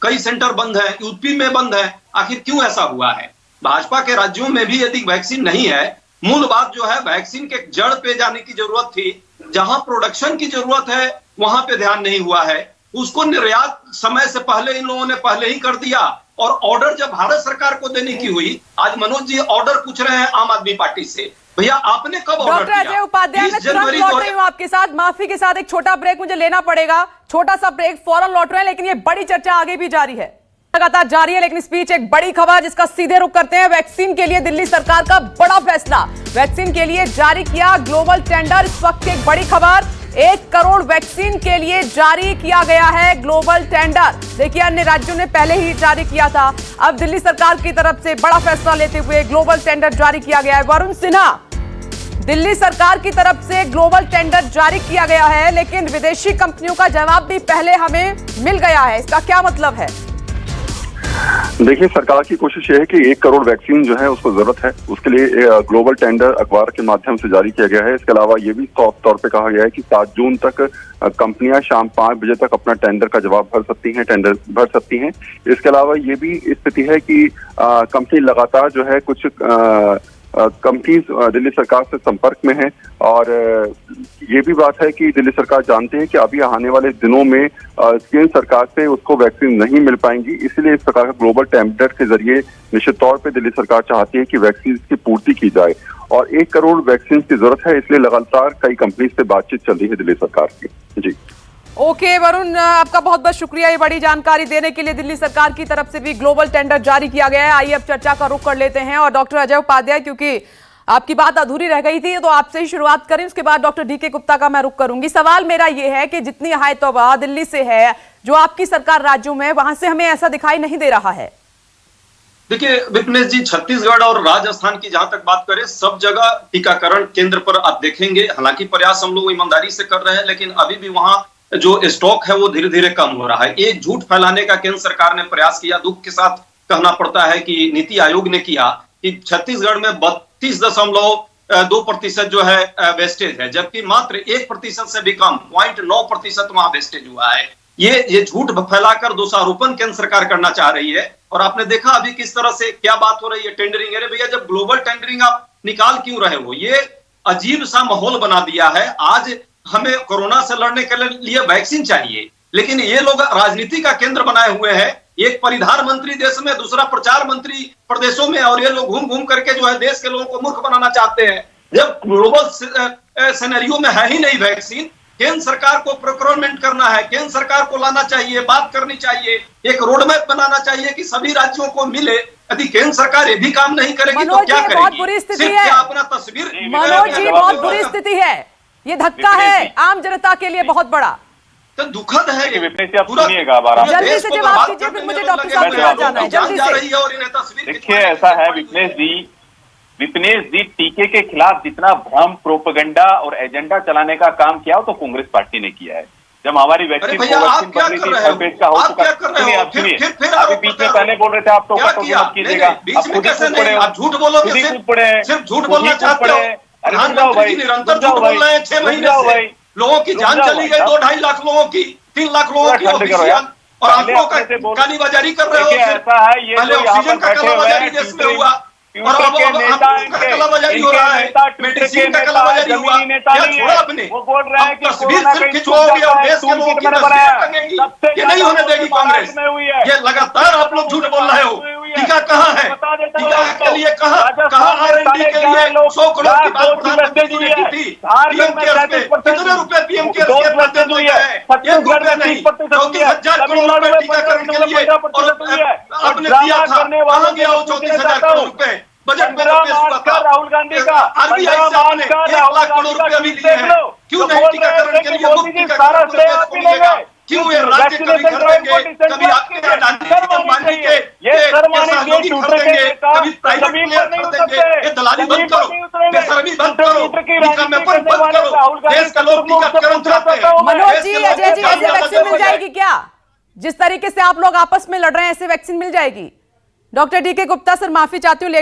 कई सेंटर बंद है, यूपी में बंद है। आखिर क्यों ऐसा हुआ है? भाजपा के राज्यों में भी यदि वैक्सीन नहीं है, मूल बात जो है वैक्सीन के जड़ पे जाने की जरूरत थी। जहां प्रोडक्शन की जरूरत है वहां पे ध्यान नहीं हुआ है। उसको निर्यात समय से पहले इन लोगों ने पहले ही कर दिया। और ऑर्डर जब भारत सरकार को देने की हुई, आज मनोज जी ऑर्डर पूछ रहे हैं आम आदमी पार्टी से, भैया आपने कब ऑर्डर
डॉक्टर अजय उपाध्याय, मैं तुरंत लौट रही हूँ आपके साथ। माफी के साथ एक छोटा ब्रेक मुझे लेना पड़ेगा, छोटा सा ब्रेक, फौरन लौट रहे हैं, लेकिन ये बड़ी चर्चा आगे भी जारी है, लगातार जारी है। लेकिन इस बीच एक बड़ी खबर जिसका सीधे रुख करते हैं। वैक्सीन के लिए दिल्ली सरकार का बड़ा फैसला, वैक्सीन के लिए जारी किया ग्लोबल टेंडर। इस वक्त की एक बड़ी खबर, 1 करोड़ वैक्सीन के लिए जारी किया गया है ग्लोबल टेंडर। देखिए, अन्य राज्यों ने पहले ही जारी किया था, अब दिल्ली सरकार की तरफ से बड़ा फैसला लेते हुए ग्लोबल टेंडर जारी किया गया है। वरुण सिन्हा, दिल्ली सरकार की तरफ से ग्लोबल टेंडर जारी किया गया है, लेकिन विदेशी कंपनियों का जवाब भी पहले हमें मिल गया है। इसका क्या मतलब है?
देखिए, सरकार की कोशिश ये है कि 1 करोड़ वैक्सीन जो है उसको जरूरत है, उसके लिए ग्लोबल टेंडर अखबार के माध्यम से जारी किया गया है। इसके अलावा ये भी तौर पे कहा गया है कि 7 जून तक कंपनियां शाम 5 बजे तक अपना टेंडर का जवाब टेंडर भर सकती हैं। इसके अलावा ये भी स्थिति है कि कंपनी लगातार जो है कुछ कंपनीज दिल्ली सरकार से संपर्क में है। और ये भी बात है कि दिल्ली सरकार जानते हैं कि अभी आने वाले दिनों में केंद्र सरकार से उसको वैक्सीन नहीं मिल पाएंगी, इसलिए इस प्रकार का ग्लोबल टेंडर के जरिए निश्चित तौर पे दिल्ली सरकार चाहती है कि वैक्सीन की पूर्ति की जाए। और 1 करोड़ वैक्सीन की जरूरत है, इसलिए लगातार कई कंपनी से बातचीत चल रही है दिल्ली सरकार की। जी
ओके वरुण, आपका बहुत बहुत शुक्रिया ये बड़ी जानकारी देने के लिए। दिल्ली सरकार की तरफ से भी ग्लोबल टेंडर जारी किया गया है। आइए अब चर्चा का रुख कर लेते हैं और डॉक्टर अजय उपाध्याय, क्योंकि आपकी बात अधूरी रह गई थी तो आपसे ही शुरुआत करें, उसके बाद डॉक्टर डीके गुप्ता का मैं रुख करूंगी। सवाल मेरा ये है कि जितनी हाय तौबा दिल्ली से है, जो आपकी सरकार राज्यों में, वहां से हमें ऐसा दिखाई नहीं दे रहा है।
देखिए विपनेश जी, छत्तीसगढ़ और राजस्थान की जहां तक बात करें, सब जगह टीकाकरण केंद्र पर आप देखेंगे। हालांकि प्रयास हम लोग ईमानदारी से कर रहे हैं, लेकिन अभी भी वहां जो स्टॉक है वो धीरे धीरे कम हो रहा है। एक झूठ फैलाने का केंद्र सरकार ने प्रयास किया। दुख के साथ कहना पड़ता है कि नीति आयोग ने किया कि छत्तीसगढ़ में 32.2% जो है वेस्टेज है, जबकि मात्र 1% से भी कम 0.9% वहां वेस्टेज हुआ है। ये झूठ फैलाकर दोषारोपण केंद्र सरकार करना चाह रही है। और आपने देखा अभी किस तरह से क्या बात हो रही है, टेंडरिंग। अरे भैया, जब ग्लोबल टेंडरिंग आप निकाल क्यों रहे हो? ये अजीब सा माहौल बना दिया है। आज हमें कोरोना से लड़ने के लिए वैक्सीन चाहिए, लेकिन ये लोग राजनीति का केंद्र बनाए हुए हैं। एक परिधान मंत्री देश में, दूसरा प्रचार मंत्री प्रदेशों में, और ये लोग घूम घूम करके जो है देश के लोगों को मूर्ख बनाना चाहते हैं। जब ग्लोबल सिनेरियो में है ही नहीं वैक्सीन, केंद्र सरकार को प्रोक्योरमेंट करना है, केंद्र सरकार को लाना चाहिए, बात करनी चाहिए, एक रोड मैप बनाना चाहिए कि सभी राज्यों को मिले। यदि केंद्र सरकार ये भी काम नहीं करेगी तो क्या करेगी?
बहुत बुरी स्थिति है
अपना तस्वीर।
मनोज जी, बहुत बुरी स्थिति है, ये धक्का है आम जनता के लिए बहुत बड़ा।
तो दुखद है कि
जल्दी से जवाब कीजिए, फिर मुझे डॉक्टर साहब के पास जाना है जल्दी से।
देखिए, ऐसा है विपनेश जी, टीके के खिलाफ जितना भ्रम, प्रोपेगेंडा और एजेंडा चलाने का काम किया हो तो कांग्रेस पार्टी ने किया है। जब हमारी वैक्सीन बनी थी, का हो चुका। अभी बीच में पहले बोल रहे थे आप तो मत कीजिएगा,
आप झूठ बोलोगे, सिर्फ झूठ बोलना चाहते हो। प्रधानमंत्री निरंतर झूठ बोल रहे हैं 6 महीने से। लोगों की जान चली गई, 2-2.5 लाख लोगों की, 3 लाख लोगों की ऑक्सीजन, और आप लोगों का कालीबाजारी कर रहे हो।
ऐसा है, ये
पहले ऑक्सीजन का कालाबाजारी देश में हुआ, और अब कालाबाजारी हो रहा है, मेडिसिन का कालाबाजारी हुआ, क्या छोड़ा आपने? अब तस्वीर सिर्फ खिंचवाओगे और देश के लोगों की तस्वीर टंगेंगी, ये नहीं होने देगी कांग्रेस। ये लगातार आप लोग झूठ बोल रहे हो। टीका कहाँ है? टीका के लिए कहाँ R&D के लिए 100 करोड़ की बात प्रधानमंत्री जी ने की थी। पीएम केयर्स पे कितने रुपए पीएम केयर्स के खाते में गए हैं? 1 रुपया नहीं, 34,000 करोड़ रुपए टीकाकरण के लिए और आपने दिया था, कहाँ गया वो 34,000 करोड़ रुपए? बजट में तो पेश हुआ था। राहुल गांधी का RBI से आपने 1 लाख करोड़ रुपए अभी लिए हैं, क्यों नहीं टीकाकरण के लिए मुफ्त टीकाकरण को मिलेगा? क्यों ये राज्य कभी खरीदेंगे, कभी आपके अंबानी के सहयोगी खरीदेंगे, कभी प्राइवेट प्लेयर खरीदेंगे? ये दलाली बंद करो, बेशर्मी बंद करो, निकम्मेपन बंद करो। देश का लोग टीकाकरण चाहते हैं।
मनोज जी, अजय जी, ऐसे वैक्सीन मिल जाएगी क्या? जिस तरीके से आप लोग आपस में लड़ रहे हैं, ऐसे वैक्सीन मिल जाएगी? डॉक्टर डीके गुप्ता सर, माफी चाहती हूँ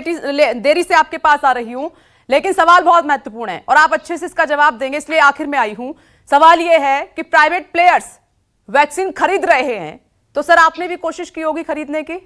देरी से आपके पास आ रही हूं, लेकिन सवाल बहुत महत्वपूर्ण है और आप अच्छे से इसका जवाब देंगे, इसलिए आखिर में आई हूं। सवाल यह है कि प्राइवेट प्लेयर्स वैक्सीन खरीद रहे हैं, तो सर आपने भी कोशिश की होगी खरीदने की?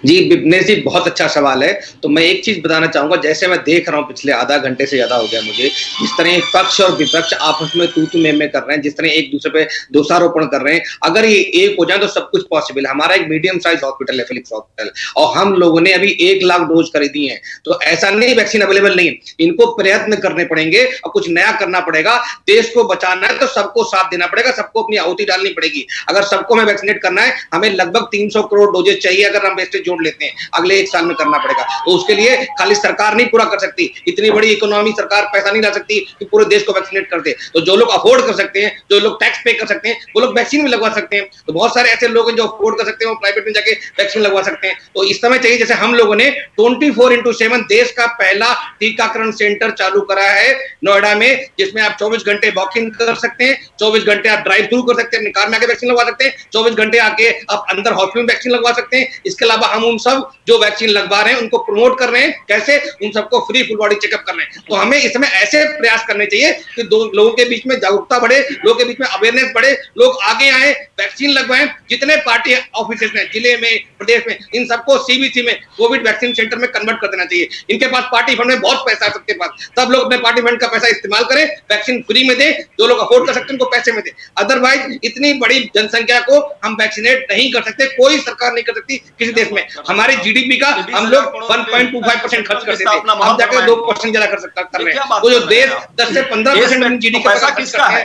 जी विपनेश जी, बहुत अच्छा सवाल है। तो मैं एक चीज बताना चाहूंगा, जैसे मैं देख रहा हूं पिछले आधा घंटे से ज्यादा हो गया मुझे, जिस तरह पक्ष और विपक्ष आपस में तू में कर रहे हैं, जिस तरह एक दूसरे पे दोषारोपण कर रहे हैं, अगर ये एक हो जाए तो सब कुछ पॉसिबल है। हमारा एक मीडियम साइज हॉस्पिटल है फिलिप्स हॉस्पिटल, और हम लोगों ने अभी 1 लाख डोज खरीदी है। तो ऐसा नहीं वैक्सीन अवेलेबल नहीं है, इनको प्रयत्न करने पड़ेंगे और कुछ नया करना पड़ेगा। देश को बचाना है तो सबको साथ देना पड़ेगा, सबको अपनी आहुति डालनी पड़ेगी। अगर सबको हमें वैक्सीनेट करना है, हमें लगभग 300 करोड़ डोजेज चाहिए। अगर हम वेस्टेज जोड़ लेते हैं, अगले 1 साल में करना पड़ेगा। तो उसके लिए खाली सरकार नहीं पूरा कर सकती, इतनी बड़ी इकोनॉमी सरकार पैसा नहीं ला सकती कि पूरे देश को वैक्सीनेट कर दे। तो जो लोग अफोर्ड कर सकते हैं, जो लोग टैक्स पे कर सकते हैं, वो लोग वैक्सीन भी लगवा सकते हैं। तो बहुत सारे ऐसे लोग हैं जो अफोर्ड कर सकते हैं, वो प्राइवेट में जाके वैक्सीन लगवा सकते हैं। तो इस समय चाहिए, जैसे हम लोगों ने 24/7 देश का पहला टीकाकरण सेंटर चालू करा है नोएडा में, जिसमें आप 24 घंटे वॉक इन कर सकते हैं, 24 घंटे आप ड्राइव थ्रू कर सकते हैं, अपनी कार में आके वैक्सीन लगवा सकते हैं, 24 घंटे आके आप अंदर हॉस्पिटल में वैक्सीन लगवा सकते हैं। इसके अलावा हम उन सब जो वैक्सीन लगवा रहे हैं उनको प्रमोट कर रहे हैं, कैसे? उन सबको फ्री फुल बॉडी चेकअप कर रहे हैं। तो हमें इसमें ऐसे प्रयास करने चाहिए कि लोगों के बीच में जागरूकता बढ़े, लोगों के बीच में अवेयरनेस बढ़े, लोग आगे आए, वैक्सीन लगवाएं। जितने पार्टी ऑफिसेज में, जिले में, प्रदेश में, इन सबको सीबीसी में कोविड वैक्सीन सेंटर में कन्वर्ट कर देना चाहिए। इनके पास पार्टी फंड में बहुत पैसा है, सबके पास, सब लोग अपने पार्टी फंड का पैसा इस्तेमाल करें, वैक्सीन फ्री में दे, जो लोग अफोर्ड कर सकते हैं उनको पैसे में दे। अदरवाइज इतनी बड़ी जनसंख्या को हम वैक्सीनेट नहीं कर सकते, कोई सरकार नहीं कर सकती किसी देश में। हमारे जीडीपी का हम लोग 1.25% खर्च करते थे, हम जाकर 2% ज्यादा कर रहे हैं। तो जो देश 10 से 15% जीडीपी का पैसा किसका है,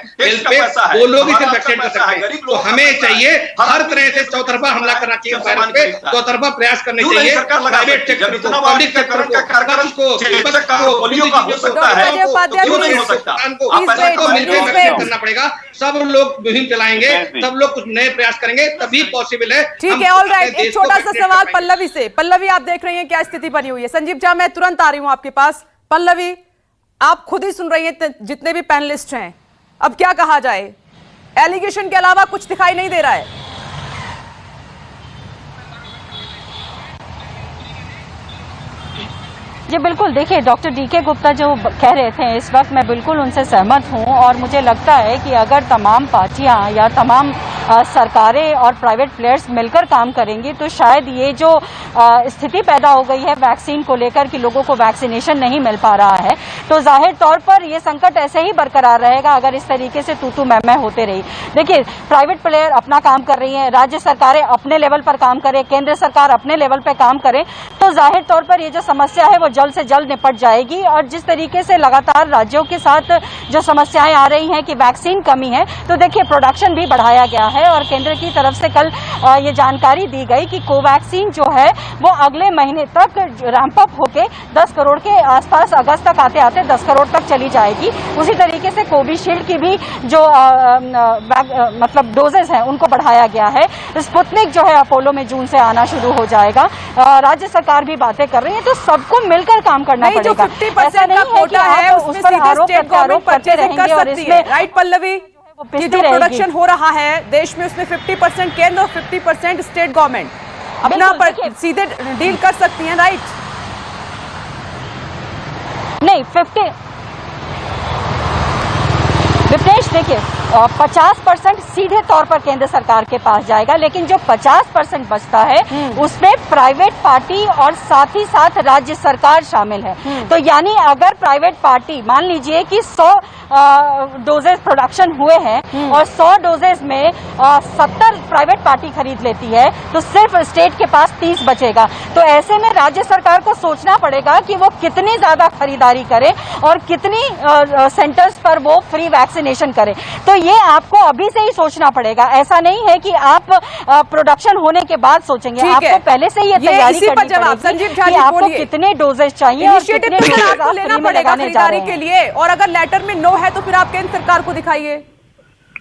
वो लोग इसे वैक्सीनेट कर सकते हैं। तो हमें चाहिए हर तरह से चौतरफा हमला करना चाहिए वायरस पे, चौतरफा प्रयास करने चाहिए। प्राइवेट सेक्टर को, पब्लिक सेक्टर को, करना पड़ेगा। सब लोग मुहिम चलाएंगे, सब लोग कुछ नए प्रयास करेंगे, तभी पॉसिबल है।
ठीक है, ऑल राइट। एक छोटा सा सवाल पल्लवी से। पल्लवी, आप देख रही हैं क्या स्थिति बनी हुई है? संजीव झा, मैं तुरंत आ रही हूं आपके पास। पल्लवी, आप खुद ही सुन रही हैं जितने भी पैनलिस्ट हैं, अब क्या कहा जाए? एलिगेशन के अलावा कुछ दिखाई नहीं दे रहा है।
जी बिल्कुल, देखिए डॉक्टर डीके गुप्ता जो कह रहे थे इस वक्त, मैं बिल्कुल उनसे सहमत हूं। और मुझे लगता है कि अगर तमाम पार्टियां या तमाम सरकारें और प्राइवेट प्लेयर्स मिलकर काम करेंगी तो शायद ये जो स्थिति पैदा हो गई है वैक्सीन को लेकर कि लोगों को वैक्सीनेशन नहीं मिल पा रहा है, तो जाहिर तौर पर ये संकट ऐसे ही बरकरार रहेगा अगर इस तरीके से तू मैं होते रही। देखिए, प्राइवेट प्लेयर अपना काम कर रही है, राज्य सरकारें अपने लेवल पर काम करें, केंद्र सरकार अपने लेवल पर काम करे, तो जाहिर तौर पर ये जो समस्या है वो जल्द से जल्द निपट जाएगी। और जिस तरीके से लगातार राज्यों के साथ जो समस्याएं आ रही हैं कि वैक्सीन कमी है, तो देखिए प्रोडक्शन भी बढ़ाया गया है और केंद्र की तरफ से कल ये जानकारी दी गई कि कोवैक्सीन जो है वो अगले महीने तक रैंप अप होके 10 करोड़ के आसपास, अगस्त तक आते आते 10 करोड़ तक चली जाएगी। उसी तरीके से कोविशील्ड की भी जो मतलब डोजेस हैं उनको बढ़ाया गया है। स्पुतनिक जो है अपोलो में जून से आना शुरू हो जाएगा। राज्य सरकार भी बातें कर रही है, तो सबको मिलकर काम करना पड़ेगा।
जो 50% का कोटा है उसमें सीधे स्टेट गवर्नमेंट परचेजिंग कर सकती है, राइट पल्लवी? कि जो प्रोडक्शन हो रहा है देश में उसमें 50% केंद्र और 50% स्टेट गवर्नमेंट अपना सीधे डील कर सकती हैं, राइट?
नहीं, 50 विपनेश, देखिए 50% सीधे तौर पर केंद्र सरकार के पास जाएगा, लेकिन जो 50% बचता है उसमें प्राइवेट पार्टी और साथ ही साथ राज्य सरकार शामिल है। तो यानी अगर प्राइवेट पार्टी, मान लीजिए कि 100 डोजेस प्रोडक्शन हुए हैं और 100 डोजेस में 70 प्राइवेट पार्टी खरीद लेती है, तो सिर्फ स्टेट के पास 30 बचेगा। तो ऐसे में राज्य सरकार को सोचना पड़ेगा कि वो कितनी ज्यादा खरीदारी करे और कितनी सेंटर्स पर वो फ्री वैक्सीनेशन करे। तो ये आपको अभी से ही सोचना पड़ेगा। ऐसा नहीं है कि आप प्रोडक्शन होने के बाद सोचेंगे, आपको पहले से ही तैयारी करनी पड़ेगी कि आपको कितने डोजेस चाहिए और कितने
आपको लेना पड़ेगा खरीदारी के लिए। और अगर लेटर में नो है तो फिर आप केंद्र सरकार को दिखाइए।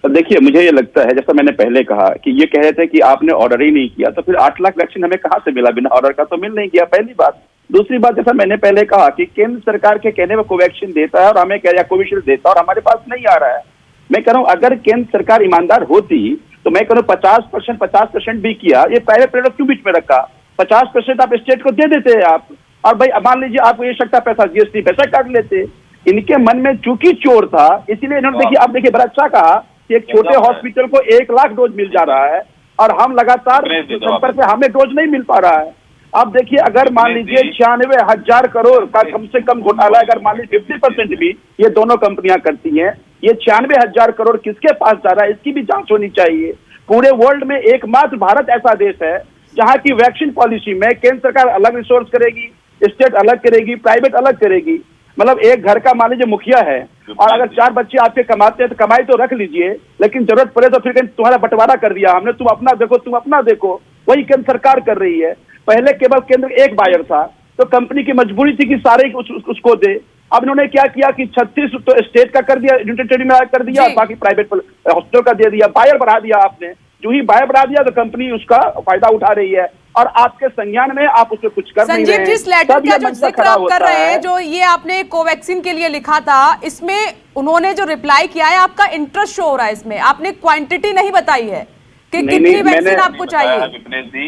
देखिए, मुझे ये लगता है, जैसा मैंने पहले कहा कि ये कह रहे थे कि आपने ऑर्डर ही नहीं किया, तो फिर 8 लाख वैक्सीन हमें कहां से मिला? बिना ऑर्डर का तो मिल नहीं गया, पहली बात। दूसरी बात, जैसा मैंने पहले कहा कि केंद्र सरकार के कहने में कोवैक्सीन देता है और हमें कह, या कोविशील्ड देता है और हमारे पास नहीं आ रहा है। मैं कह रहा हूं, अगर केंद्र सरकार ईमानदार होती तो मैं कह रहा हूं 50% भी किया, ये पहले प्रोडक्ट क्यों बीच में रखा? 50% आप स्टेट को दे देते हैं आप, और भाई मान लीजिए आपको ये शकता पैसा जीएसटी पैसा काट लेते। इनके मन में चूंकि चोर था, इसीलिए इन्होंने देखिए, आप देखिए बड़ा अच्छा कहा कि एक छोटे हॉस्पिटल को 1 लाख डोज मिल जा रहा है और हम लगातार संपर्क में, हमें डोज नहीं मिल पा रहा है। अब देखिए, अगर मान लीजिए 96,000 करोड़ का कम से कम घोटाला, अगर मान लीजिए 50% भी ये दोनों कंपनियां करती हैं, ये 96,000 करोड़ किसके पास जा रहा है, इसकी भी जांच होनी चाहिए। पूरे वर्ल्ड में एकमात्र भारत ऐसा देश है जहां की वैक्सीन पॉलिसी में केंद्र सरकार अलग रिसोर्स करेगी, स्टेट अलग करेगी, प्राइवेट अलग करेगी। मतलब एक घर का मान लीजिए मुखिया है और अगर 4 बच्चे आपके कमाते हैं तो कमाई तो रख लीजिए, लेकिन जरूरत पड़े तो फिर तुम्हारा बंटवारा कर दिया हमने, तुम अपना देखो, तुम अपना देखो। वही केंद्र सरकार कर रही है। पहले केवल केंद्र एक बायर था, तो कंपनी की मजबूरी थी कि सारे उसको दे। अब इन्होंने क्या किया कि 36 तो स्टेट का कर दिया, यूनियन टेरिटरी में कर दिया, बाकी प्राइवेट हॉस्पिटल का दे दिया। बायर बढ़ा दिया आपने, जो ही बायर बढ़ा दिया तो कंपनी उसका फायदा उठा रही है और आपके संज्ञान में आप उसमें कुछ कर नहीं रहे हैं।
संजीव, जिस लेटर का जो जिक्र आप कर रहे हैं, जो ये आपने कोवैक्सीन के लिए लिखा था, इसमें उन्होंने जो रिप्लाई किया है, आपका इंटरेस्ट शो हो रहा है इसमें। आपने क्वांटिटी नहीं बताई है कि कितनी वैक्सीन आपको चाहिए।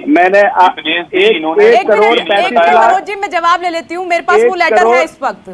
मैंने 1 करोड़ 35 लाख,
मनोज जी मैं जवाब ले लेती हूँ, मेरे पास वो लेटर है इस वक्त।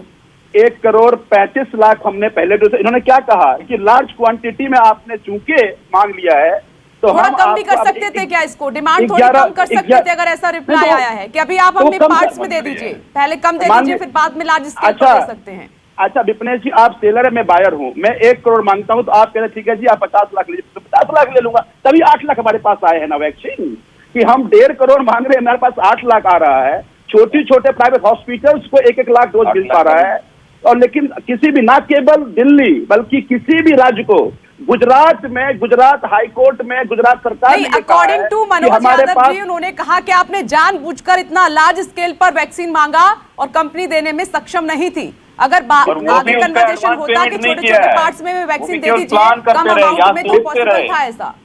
1 करोड़ 35 लाख हमने पहले डोज। इन्होंने क्या कहा कि लार्ज क्वांटिटी में आपने चूंकि मांग लिया है तो
थोड़ा
हम
कम भी कर सकते थे क्या? इसको डिमांड थोड़ी कम कर सकते थे अगर ऐसा रिप्लाई आया है कि अभी आप हमें पार्ट्स में दे दीजिए, पहले कम दे दीजिए फिर बाद में लार्ज स्केल पर दे सकते हैं।
अच्छा विपनेश जी, आप सेलर है, मैं बायर हूँ, मैं 1 करोड़ मांगता हूँ तो आप कह रहे ठीक है जी आप 50 लाख लीजिए, तो 50 लाख ले लूंगा। तभी 8 लाख हमारे पास आए हैं ना वैक्सीन, कि हम 1.5 करोड़ मांग रहे हैं, हमारे पास 8 लाख आ रहा है। छोटे प्राइवेट हॉस्पिटल्स को 1-1 लाख डोज मिल पा रहा है। और लेकिन किसी भी, ना केवल दिल्ली बल्कि किसी भी राज्य को, गुजरात में, गुजरात हाईकोर्ट में गुजरात सरकार ने
अकॉर्डिंग टू मनोज यादव जी, उन्होंने कहा कि आपने जानबूझकर इतना लार्ज स्केल पर वैक्सीन मांगा और कंपनी देने में सक्षम नहीं थी। अगर आगे कन्वर्सेशन होता कि छोटे पार्ट्स में वैक्सीन दे दीजिए कम अमाउंट में, तो पॉसिबल था ऐसा।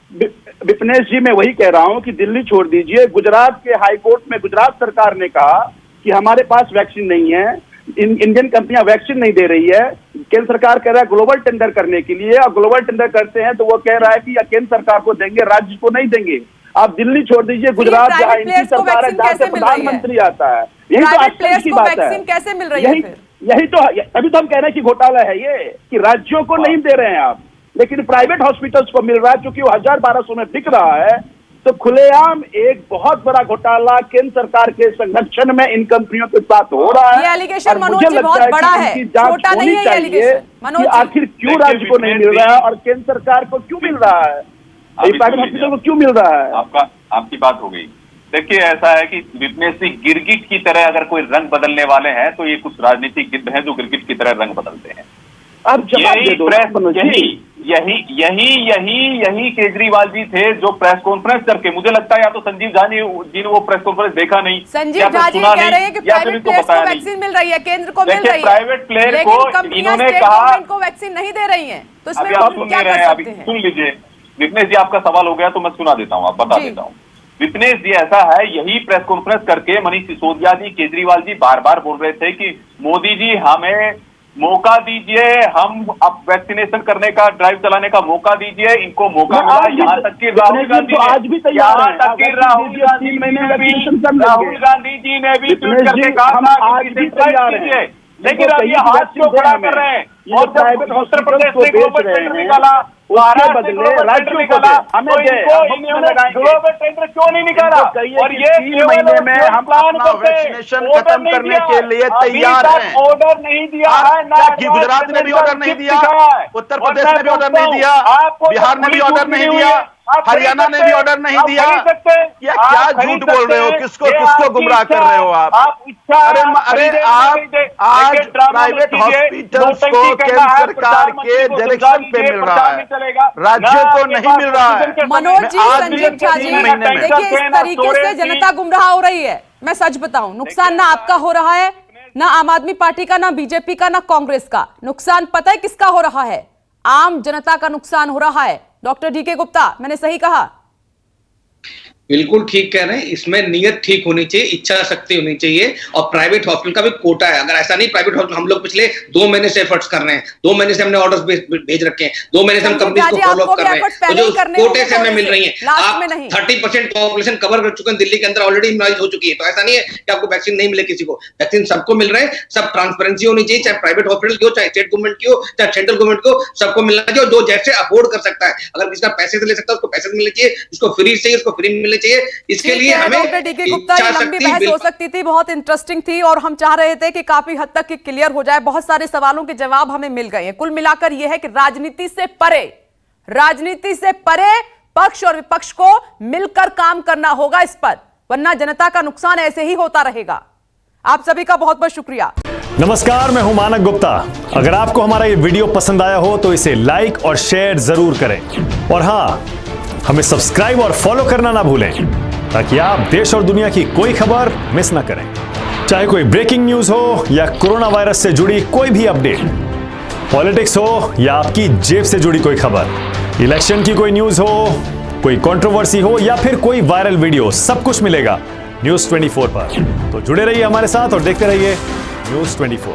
विपनेश जी, मैं वही कह रहा हूँ कि दिल्ली छोड़ दीजिए, गुजरात के हाईकोर्ट में गुजरात सरकार ने कहा कि हमारे पास वैक्सीन नहीं है, इंडियन कंपनियां वैक्सीन नहीं दे रही है। केंद्र सरकार कह रहा है ग्लोबल टेंडर करने के लिए, और ग्लोबल टेंडर करते हैं तो वो कह रहा है कि केंद्र सरकार को देंगे, राज्य को नहीं देंगे। आप दिल्ली छोड़ दीजिए, गुजरात जहाँ इनकी सरकार है, जहाँ से प्रधानमंत्री आता है, यही तो आश्चर्य की बात है।
कैसे मिल रही है?
यही तो, अभी तो हम कह रहे हैं कि घोटाला है ये, कि राज्यों को नहीं दे रहे हैं आप, लेकिन प्राइवेट हॉस्पिटल्स को मिल रहा है, क्योंकि वो 1000-1200 में बिक रहा है। तो खुलेआम एक बहुत बड़ा घोटाला केंद्र सरकार के संरक्षण में इन कंपनियों के साथ हो रहा है।
ये एलिगेशन मनोज जी बहुत बड़ा है, छोटा नहीं है एलिगेशन मनोज जी।
आखिर क्यों राज्य को नहीं मिल रहा है और केंद्र सरकार को क्यों मिल रहा है, प्राइवेट हॉस्पिटल को क्यों मिल रहा है?
आपकी बात हो गई। देखिए, ऐसा है कि विपनेश जी, गिरगिट की तरह अगर कोई रंग बदलने वाले हैं तो ये कुछ राजनीतिक गिद्ध हैं जो गिरगिट की तरह रंग बदलते हैं।
अब
यही केजरीवाल जी थे जो प्रेस कॉन्फ्रेंस करके, मुझे लगता है या तो संजीव झा जी ने वो प्रेस कॉन्फ्रेंस देखा नहीं,
संजीव झा जी कह रहे हैं कि प्राइवेट प्लेयर्स को वैक्सीन मिल रही है, केंद्र को मिल रही है,
प्राइवेट प्लेयर को इन्होंने कहा
इनको वैक्सीन नहीं दे रही है, तो इसमें
आप सुन नहीं रहे हैं। अभी सुन लीजिए विपनेश जी, आपका सवाल हो गया तो मैं सुना देता हूँ, आप बता देता हूँ। विपनेश जी, ऐसा है, यही प्रेस कॉन्फ्रेंस करके मनीष सिसोदिया जी, केजरीवाल जी बार बार बोल रहे थे कि मोदी जी हमें मौका दीजिए, हम अब वैक्सीनेशन करने का, ड्राइव चलाने का मौका दीजिए, इनको मौका मिला। यहाँ तक कि राहुल गांधी
आज भी
यहाँ तक कि राहुल गांधी जी ने भी ट्वीट करके कहा था कि लेकिन अब ये हाथ क्यों खड़ा कर रहे हैं?
और जब उत्तर प्रदेश ने ग्लोबल टेंडर निकाला, महाराष्ट्र ने ग्लोबल टेंडर निकाला, तो इन्होंने ग्लोबल टेंडर क्यों नहीं निकाला? और ये
3 महीने में हम अपना वैक्सीनेशन खत्म करने के लिए तैयार हैं।
ऑर्डर नहीं दिया है ना,
गुजरात ने भी ऑर्डर नहीं दिया, उत्तर प्रदेश ने भी ऑर्डर नहीं दिया, बिहार ने भी ऑर्डर नहीं दिया, हरियाणा ने भी ऑर्डर नहीं दिया। ये क्या झूठ बोल रहे हो? किसको गुमराह कर रहे हो आप? अरे आज प्राइवेट हॉस्पिटल्स को केंद्र सरकार के डायरेक्शन पे मिल रहा है, राज्यों को नहीं मिल रहा है।
मनोज जी, संजीव झा जी, देखिए इस तरीके से जनता गुमराह हो रही है। मैं सच बताऊं, नुकसान ना आपका हो रहा है, ना आम आदमी पार्टी का, ना बीजेपी का, ना कांग्रेस का। नुकसान पता है किसका हो रहा है? आम जनता का नुकसान हो रहा है। डॉक्टर डीके गुप्ता, मैंने सही कहा?
बिल्कुल ठीक कह रहे हैं। इसमें नियत ठीक होनी चाहिए, इच्छा शक्ति होनी चाहिए, और प्राइवेट हॉस्पिटल का भी कोटा है। अगर ऐसा नहीं, प्राइवेट हॉस्पिटल हम लोग पिछले 2 महीने से एफर्ट्स कर रहे हैं, 2 महीने से हमने ऑर्डर्स भेज रखे हैं, 2 महीने से हम कंपनी को फॉलो अप कर रहे हैं, तो जो कोटे से हमें मिल रही है, आप 30% पॉपुलेशन कवर कर चुके हैं, दिल्ली के अंदर ऑलरेडी इम्यूनाइज हो चुकी है। तो ऐसा नहीं है कि आपको वैक्सीन नहीं मिले, किसी को वैक्सीन सबको मिल रहे हैं। सब ट्रांसपेरेंसी होनी चाहिए, चाहे प्राइवेट हॉस्पिटल की हो, चाहे स्टेट गवर्नमेंट की हो, चाहे सेंट्रल गवर्नमेंट की हो, सबको मिलना चाहिए। जो जैसे अफोर्ड कर सकता है, अगर किसी का पैसे से ले सकता है उसको पैसे मिलने चाहिए, जिसको फ्री चाहिए उसको फ्री मिलने चाहिए। इसके
डॉक्टर डीके गुप्ता, ये लंबी बहस हो सकती थी, बहुत इंटरेस्टिंग थी, और हम चाह रहे थे कि काफी हद तक क्लियर हो जाए। बहुत सारे सवालों के जवाब हमें मिल गए हैं। कुल मिलाकर यह है कि राजनीति से परे पक्ष और विपक्ष को मिलकर काम करना होगा इस पर, वरना जनता का नुकसान ऐसे ही होता रहेगा। आप सभी का बहुत बहुत शुक्रिया।
नमस्कार, मैं हूं मानक गुप्ता। अगर आपको हमारा ये वीडियो पसंद आया हो तो इसे लाइक और शेयर जरूर करें, और हां, हमें सब्सक्राइब और फॉलो करना ना भूलें, ताकि आप देश और दुनिया की कोई खबर मिस ना करें। चाहे कोई ब्रेकिंग न्यूज हो या कोरोना वायरस से जुड़ी कोई भी अपडेट, पॉलिटिक्स हो या आपकी जेब से जुड़ी कोई खबर, इलेक्शन की कोई न्यूज हो, कोई कंट्रोवर्सी हो या फिर कोई वायरल वीडियो, सब कुछ मिलेगा News 24 पर। तो जुड़े रहिए हमारे साथ और देखते रहिए News 24।